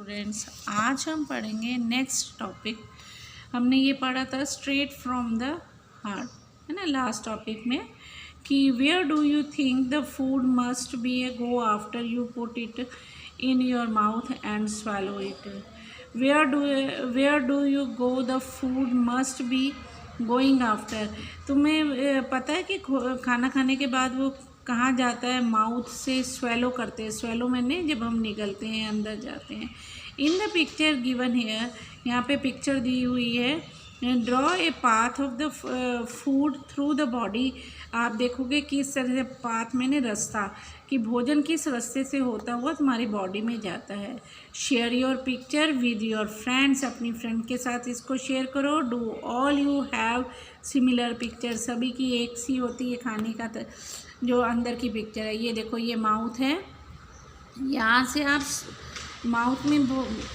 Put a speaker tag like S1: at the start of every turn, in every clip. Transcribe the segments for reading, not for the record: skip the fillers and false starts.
S1: Students, आज हम पढ़ेंगे नेक्स्ट टॉपिक। हमने ये पढ़ा था स्ट्रेट फ्रॉम द हार्ट, है ना, लास्ट टॉपिक में, कि where do you think the food must be a go after you put it in your mouth and swallow it. Where do you go the food must be going after. तुम्हें पता है कि खाना खाने के बाद वो कहाँ जाता है? माउथ से स्वेलो करते हैं। स्वेलो मैंने जब हम निकलते हैं, अंदर जाते हैं। In the picture given here, यहाँ पे पिक्चर दी हुई है। Draw a path of the food through the body. आप देखोगे किस तरह से पाथ, मैंने रास्ता, कि भोजन किस रास्ते से होता हुआ तुम्हारी बॉडी में जाता है। Share your picture with your friends. अपनी फ्रेंड के साथ इसको शेयर करो। Do all you have similar picture. सभी की एक सी होती है खाने का जो अंदर की पिक्चर है। ये देखो, ये माउथ है, यहाँ से आप माउथ में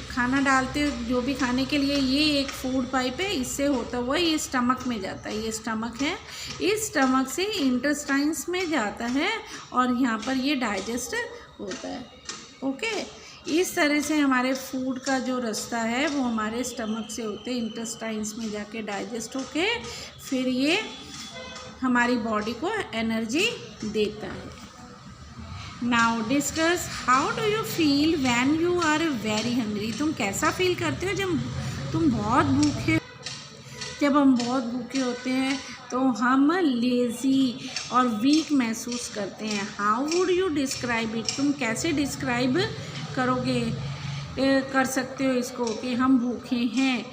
S1: खाना डालते हो जो भी खाने के लिए। ये एक फूड पाइप है, इससे होता हुआ ये स्टमक में जाता है। ये स्टमक है, इस स्टमक से इंटेस्टाइन्स में जाता है और यहाँ पर ये डाइजेस्ट होता है। ओके, इस तरह से हमारे फूड का जो रास्ता है वो हमारे स्टमक से होते इंटेस्टाइन्स में जाके डाइजेस्ट होके फिर ये हमारी बॉडी को एनर्जी देता है। Now discuss how do you feel when you are very hungry. तुम कैसा फील करते हो जब तुम बहुत भूखे? जब हम बहुत भूखे होते हैं तो हम लेज़ी और वीक महसूस करते हैं। How would you describe it. तुम कैसे डिस्क्राइब करोगे, कर सकते हो इसको कि हम भूखे हैं।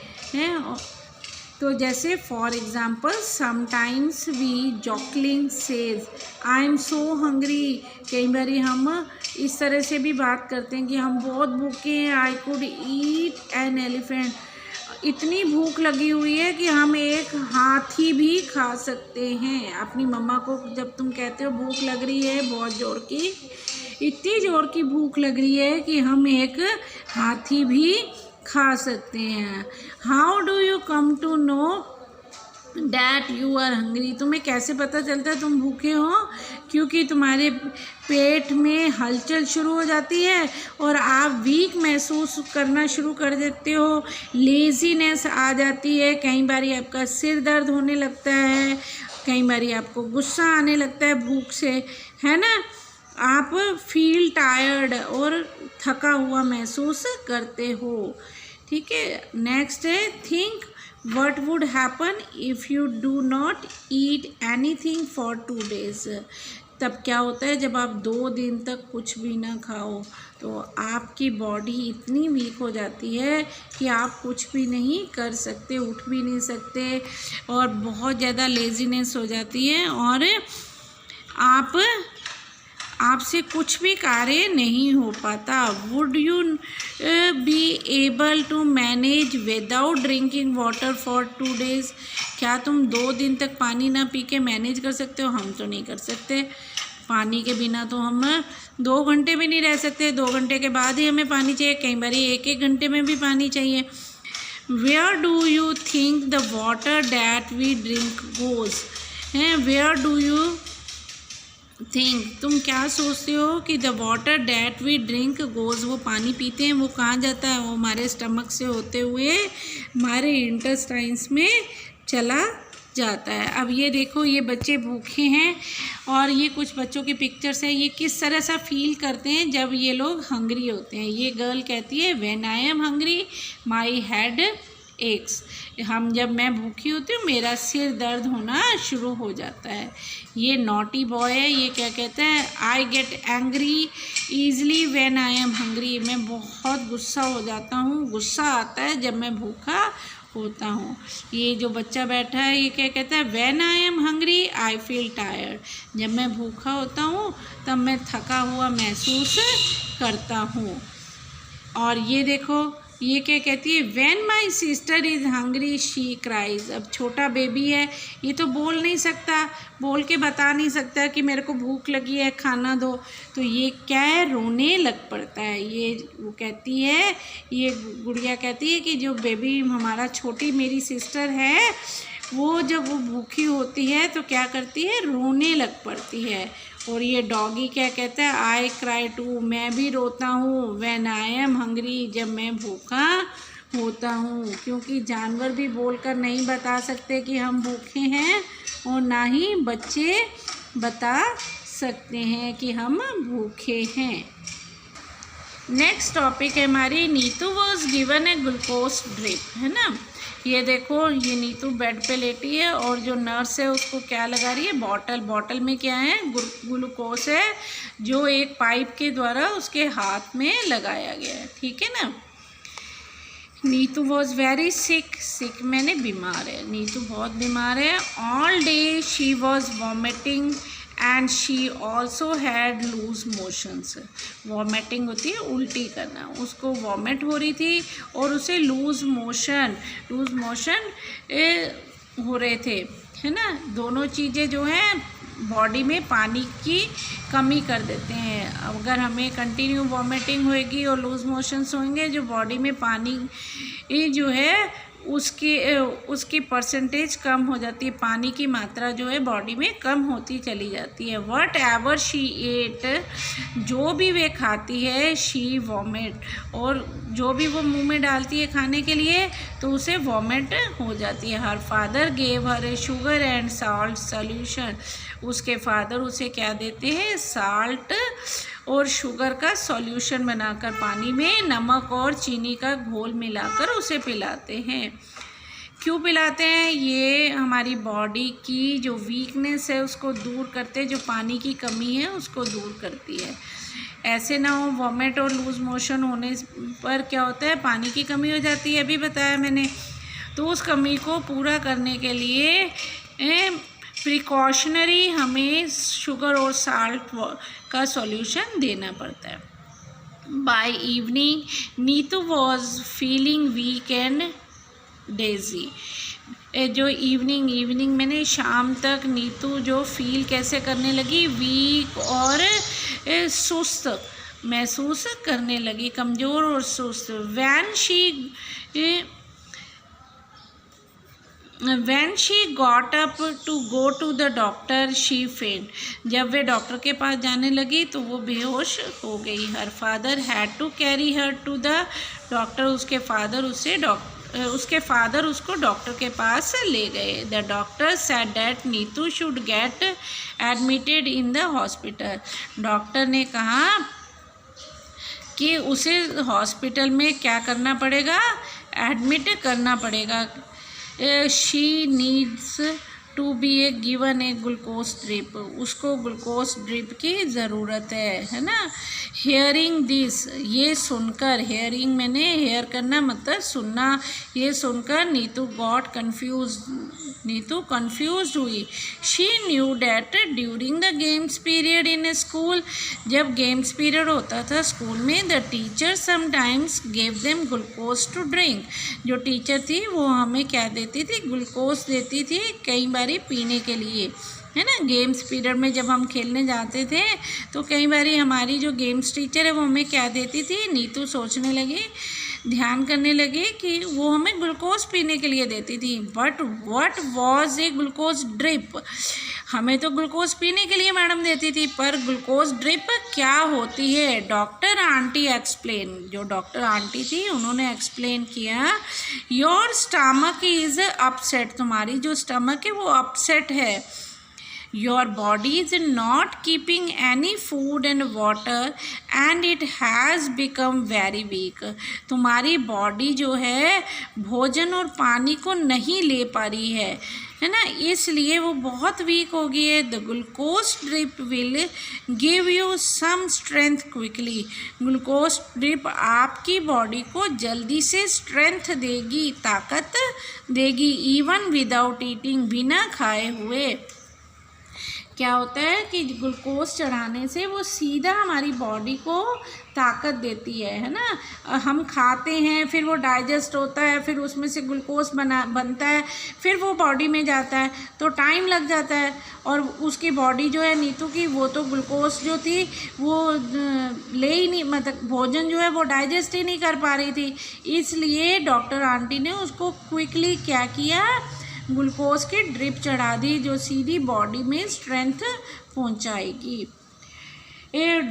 S1: तो जैसे for example, sometimes we jokingly says I am so hungry. कई बार हम इस तरह से भी बात करते हैं कि हम बहुत भूखे हैं। I could eat an elephant. इतनी भूख लगी हुई है कि हम एक हाथी भी खा सकते हैं। अपनी मम्मा को जब तुम कहते हो भूख लग रही है बहुत ज़ोर की, इतनी ज़ोर की भूख लग रही है कि हम एक हाथी भी खा सकते हैं। How do you come to know that you are hungry. तुम्हें कैसे पता चलता है तुम भूखे हो? क्योंकि तुम्हारे पेट में हलचल शुरू हो जाती है और आप वीक महसूस करना शुरू कर देते हो। लेज़ीनेस आ जाती है। कई बार आपका सिर दर्द होने लगता है, कई बार आपको गुस्सा आने लगता है भूख से, है ना। आप फील टायर्ड और थका हुआ महसूस करते हो। ठीक है, नेक्स्ट है think what would happen if you do not eat anything for 2 days। तब क्या होता है जब आप 2 दिन तक कुछ भी ना खाओ? तो आपकी बॉडी इतनी वीक हो जाती है कि आप कुछ भी नहीं कर सकते, उठ भी नहीं सकते और बहुत ज़्यादा लेज़ीनेस हो जाती है और आपसे कुछ भी कार्य नहीं हो पाता। Would you be able to manage without drinking water for 2 days। क्या तुम 2 दिन तक पानी ना पी के मैनेज कर सकते हो? हम तो नहीं कर सकते। पानी के बिना तो हम 2 घंटे भी नहीं रह सकते। 2 घंटे के बाद ही हमें पानी चाहिए, कई बार 1-1 घंटे में भी पानी चाहिए। Where do you think the water that we drink goes है। वेयर डू यू थिंक, तुम क्या सोचते हो कि the water that we drink goes, वो पानी पीते हैं वो कहाँ जाता है? वो हमारे स्टमक से होते हुए हमारे इंटेस्टाइन्स में चला जाता है। अब ये देखो, ये बच्चे भूखे हैं और ये कुछ बच्चों की पिक्चर्स हैं। ये किस तरह सा फील करते हैं जब ये लोग हंग्री होते हैं। ये गर्ल कहती है when I am hungry my head x. जब मैं भूखी होती हूँ मेरा सिर दर्द होना शुरू हो जाता है। ये नॉटी बॉय है, ये क्या कहता है, I get angry easily when I am hungry. मैं बहुत गुस्सा हो जाता हूँ, गुस्सा आता है जब मैं भूखा होता हूँ। ये जो बच्चा बैठा है ये क्या कहता है, when I am hungry I feel tired. जब मैं भूखा होता हूँ तब मैं थका हुआ महसूस करता हूँ। और ये देखो, ये क्या कहती है, when my sister is hungry she cries. अब छोटा बेबी है, ये तो बोल नहीं सकता, बोल के बता नहीं सकता कि मेरे को भूख लगी है खाना दो, तो ये क्या है, रोने लग पड़ता है। ये वो कहती है, ये गुड़िया कहती है कि जो बेबी हमारा छोटी मेरी सिस्टर है वो जब वो भूखी होती है तो क्या करती है, रोने लग पड़ती है और ये डॉगी क्या कहता है, आई क्राई टू, मैं भी रोता हूँ, व्हेन आई एम हंग्री, जब मैं भूखा होता हूँ। क्योंकि जानवर भी बोलकर नहीं बता सकते कि हम भूखे हैं, और ना ही बच्चे बता सकते हैं कि हम भूखे हैं। नेक्स्ट टॉपिक है हमारी, Neetu was given a glucose drip, है ना। ये देखो, ये नीतू बेड पे लेटी है और जो नर्स है उसको क्या लगा रही है, बॉटल में क्या है, ग्लूकोज है, जो एक पाइप के द्वारा उसके हाथ में लगाया गया है, ठीक है ना। नीतू वॉज वेरी सिक मैंने बीमार है, नीतू बहुत बीमार है। All day she was vomiting and she also had loose motions. Vomiting होती है उल्टी करना, उसको वॉमिट हो रही थी और उसे लूज मोशन हो रहे थे, है ना। दोनों चीज़ें जो हैं बॉडी में पानी की कमी कर देते हैं। अगर हमें कंटिन्यू वॉमिटिंग होएगी और लूज मोशंस होंगे, जो बॉडी में पानी जो है उसकी परसेंटेज कम हो जाती है, पानी की मात्रा जो है बॉडी में कम होती चली जाती है। वट एवर शी एट, जो भी वे खाती है, शी वॉमिट, और जो भी वो मुंह में डालती है खाने के लिए तो उसे वॉमिट हो जाती है। Her father gave her A sugar and salt solution, उसके फादर उसे क्या देते हैं, साल्ट और शुगर का सॉल्यूशन बनाकर, पानी में नमक और चीनी का घोल मिलाकर उसे पिलाते हैं। क्यों पिलाते हैं, ये हमारी बॉडी की जो वीकनेस है उसको दूर करते हैं, जो पानी की कमी है उसको दूर करती है। ऐसे ना हो वॉमिट और लूज मोशन होने पर क्या होता है, पानी की कमी हो जाती है, अभी बताया मैंने। तो उस कमी को पूरा करने के लिए प्रिकॉशनरी हमें शुगर और साल्ट का सॉल्यूशन देना पड़ता है। By evening Neetu was feeling weak and dizzy. जो इवनिंग मैंने शाम तक नीतू जो फील कैसे करने लगी, वीक और सुस्त महसूस करने लगी, कमज़ोर और सुस्त। When she got up to go to the doctor, she fainted. जब वे डॉक्टर के पास जाने लगी तो वो बेहोश हो गई। Her father had to carry her to the doctor. उसके फादर उसको डॉक्टर के पास ले गए। The doctor said that Neetu should get admitted in the hospital. Doctor ने कहा कि उसे हॉस्पिटल में क्या करना पड़ेगा, एडमिट करना पड़ेगा। She needs to be given a glucose drip, उसको ग्लूकोज ड्रिप की ज़रूरत है ना। हेयरिंग दिस, ये सुनकर, हेयरिंग मैंने हेयर करना मतलब सुनना, ये सुनकर नीतू कंफ्यूज हुई। She knew that during the games period in school, जब गेम्स पीरियड होता था स्कूल में, the teacher sometimes gave them glucose to drink, जो टीचर थी वो हमें क्या देती थी, ग्लूकोज देती थी कई बारी पीने के लिए, है ना। गेम्स पीरियड में जब हम खेलने जाते थे तो कई बारी हमारी जो गेम्स टीचर है वो हमें क्या देती थी, नीतू सोचने लगी, ध्यान करने लगी कि वो हमें ग्लूकोज पीने के लिए देती थी। But what was a glucose drip, हमें तो ग्लूकोज पीने के लिए मैडम देती थी, पर ग्लूकोज ड्रिप क्या होती है, डॉक्टर आंटी एक्सप्लेन, जो डॉक्टर आंटी थी उन्होंने एक्सप्लेन किया। योर स्टमक इज़ अपसेट, तुम्हारी जो स्टमक है वो अपसेट है। Your body is not keeping any food and water and it has become very weak. तुम्हारी बॉडी जो है भोजन और पानी को नहीं ले पा रही है ना, इसलिए वो बहुत वीक हो गई है। The glucose drip will give you some strength quickly, glucose drip आपकी बॉडी को जल्दी से स्ट्रेंथ देगी, ताकत देगी, इवन विदाउट ईटिंग, बिना खाए हुए। क्या होता है कि ग्लूकोज चढ़ाने से वो सीधा हमारी बॉडी को ताकत देती है ना। हम खाते हैं, फिर वो डाइजेस्ट होता है, फिर उसमें से ग्लूकोज बनता है, फिर वो बॉडी में जाता है, तो टाइम लग जाता है। और उसकी बॉडी जो है नीतू की, वो तो ग्लूकोज जो थी वो ले ही नहीं, मतलब भोजन जो है वो डाइजेस्ट ही नहीं कर पा रही थी, इसलिए डॉक्टर आंटी ने उसको क्विकली क्या किया, ग्लूकोज की ड्रिप चढ़ा दी, जो सीधी बॉडी में स्ट्रेंथ पहुंचाएगी।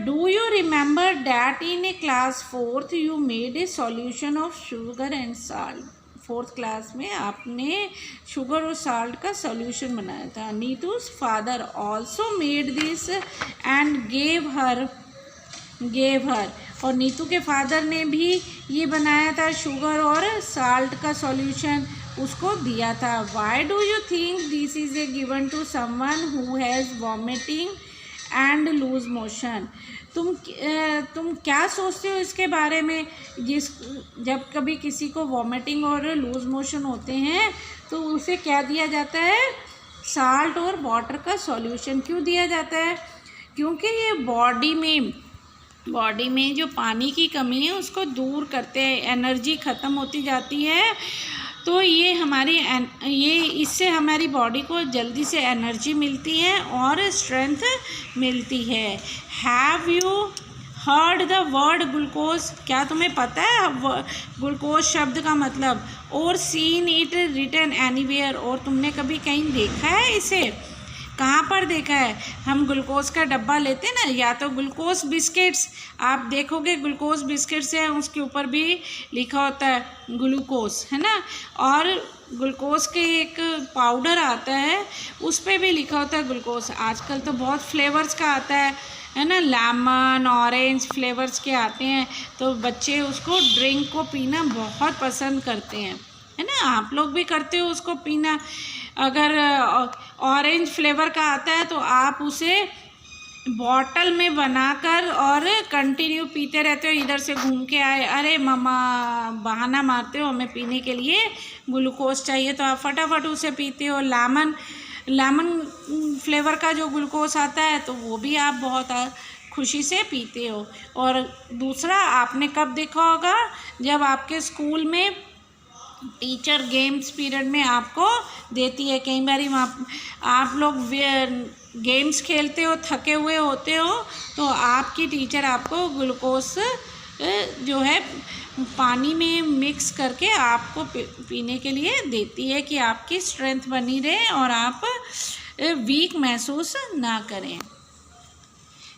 S1: Do you remember that in a class 4th you made a solution of sugar and salt? 4th class में आपने शुगर और साल्ट का सॉल्यूशन बनाया था। Neetu's father also made this and gave her और नीतू के फादर ने भी ये बनाया था, शुगर और साल्ट का सॉल्यूशन उसको दिया था। Why do you think this is a given to someone who has vomiting and loose motion? तुम क्या सोचते हो इसके बारे में? जब कभी किसी को वॉमिटिंग और लूज मोशन होते हैं तो उसे क्या दिया जाता है? साल्ट और वाटर का सॉल्यूशन। क्यों दिया जाता है? क्योंकि ये बॉडी में जो पानी की कमी है उसको दूर करते हैं, एनर्जी ख़त्म होती जाती है, तो इससे हमारी बॉडी को जल्दी से एनर्जी मिलती है और स्ट्रेंथ मिलती है। Have you heard the word glucose? क्या तुम्हें पता है ग्लूकोज शब्द का मतलब? और सीन इट रिटन एनीवेयर? और तुमने कभी कहीं देखा है इसे? कहाँ पर देखा है? हम ग्लूकोज का डब्बा लेते हैं ना, या तो ग्लूकोज बिस्किट्स, आप देखोगे ग्लूकोज बिस्किट्स है उसके ऊपर भी लिखा होता है ग्लूकोज, है ना। और ग्लूकोज के एक पाउडर आता है उस पर भी लिखा होता है ग्लूकोज। आजकल तो बहुत फ्लेवर्स का आता है ना, लेमन ऑरेंज फ्लेवर्स के आते हैं, तो बच्चे उसको ड्रिंक को पीना बहुत पसंद करते हैं, है ना। आप लोग भी करते हो उसको पीना। अगर ऑरेंज फ्लेवर का आता है तो आप उसे बॉटल में बनाकर और कंटिन्यू पीते रहते हो। इधर से घूम के आए, अरे मम्मा बहाना मारते हो हमें पीने के लिए ग्लूकोज चाहिए, तो आप फटाफट उसे पीते हो। लेमन फ्लेवर का जो ग्लूकोज आता है तो वो भी आप बहुत खुशी से पीते हो। और दूसरा आपने कब देखा होगा? जब आपके स्कूल में टीचर गेम्स पीरियड में आपको देती है। कई बार आप लोग गेम्स खेलते हो, थके हुए होते हो, तो आपकी टीचर आपको ग्लूकोज जो है पानी में मिक्स करके आपको पीने के लिए देती है कि आपकी स्ट्रेंथ बनी रहे और आप वीक महसूस ना करें।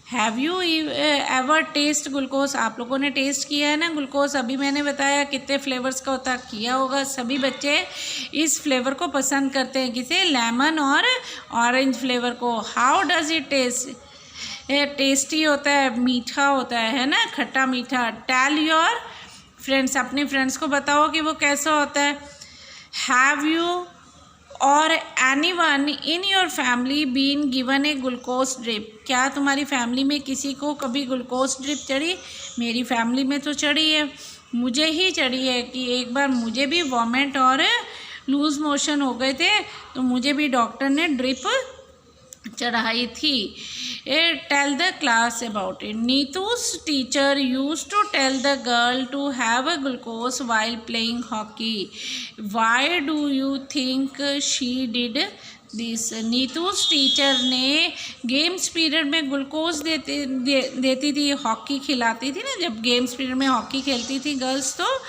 S1: Have you ever taste glucose? आप लोगों ने टेस्ट किया है ना ग्लूकोज? अभी मैंने बताया कितने फ्लेवर्स का होता है, किया होगा। सभी बच्चे इस फ्लेवर को पसंद करते हैं, किसे? लेमन और ऑरेंज फ्लेवर को। How does it taste? Tasty होता है, मीठा होता है ना, खट्टा मीठा। टेल योर फ्रेंड्स, अपने फ्रेंड्स को बताओ कि वो कैसा होता है। हैव यू और anyone in your family been given a glucose drip? क्या तुम्हारी फैमिली में किसी को कभी ग्लूकोज ड्रिप चढ़ी? मेरी फैमिली में तो चढ़ी है, मुझे ही चढ़ी है कि एक बार मुझे भी वॉमिट और लूज मोशन हो गए थे तो मुझे भी डॉक्टर ने ड्रिप चढ़ाई थी। Tell the class about it. Neetu's teacher use to tell the girl to have a glucose while playing hockey. Why do you think she did this? Neetu's teacher ने गेम्स पीरियड में ग्लूकोज देती थी, hockey खिलाती थी ना, जब गेम्स पीरियड में hockey खेलती थी गर्ल्स, तो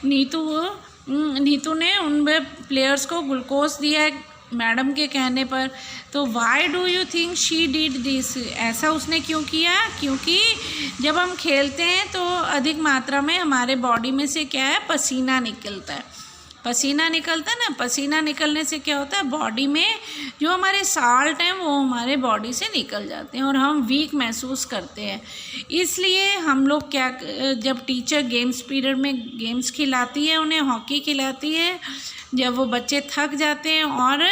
S1: नीतू ने उन प्लेयर्स को ग्लूकोज दिया मैडम के कहने पर। तो Y do you think she did this? ऐसा उसने क्यों किया? क्योंकि जब हम खेलते हैं तो अधिक मात्रा में हमारे बॉडी में से क्या है? पसीना निकलता है। पसीना निकलता है ना, पसीना निकलने से क्या होता है? बॉडी में जो हमारे साल्ट हैं वो हमारे बॉडी से निकल जाते हैं और हम वीक महसूस करते हैं। इसलिए हम लोग क्या, जब टीचर गेम्स पीरियड में गेम्स खिलाती है, उन्हें हॉकी खिलाती है, जब वो बच्चे थक जाते हैं और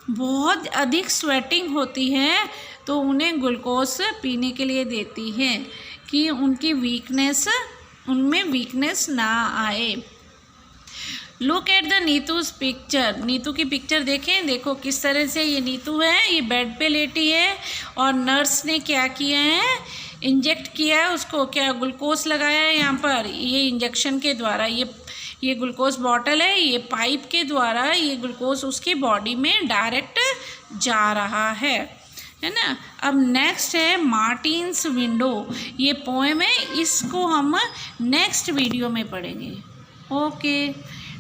S1: बहुत अधिक स्वेटिंग होती है तो उन्हें ग्लूकोज पीने के लिए देती है कि उनमें वीकनेस ना आए। Look at the Neetu's picture. Neetu की पिक्चर देखें, देखो किस तरह से ये नीतू है, ये बेड पे लेटी है और नर्स ने क्या किया है? इंजेक्ट किया है उसको, क्या ग्लूकोज लगाया है यहाँ पर। ये इंजेक्शन के द्वारा, ये ग्लूकोज बॉटल है, ये पाइप के द्वारा ये ग्लूकोज उसकी बॉडी में डायरेक्ट जा रहा है ना। अब नेक्स्ट है मार्टिन्स विंडो। ये पोएम है, इसको हम नेक्स्ट वीडियो में पढ़ेंगे। ओके,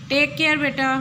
S1: टेक केयर बेटा।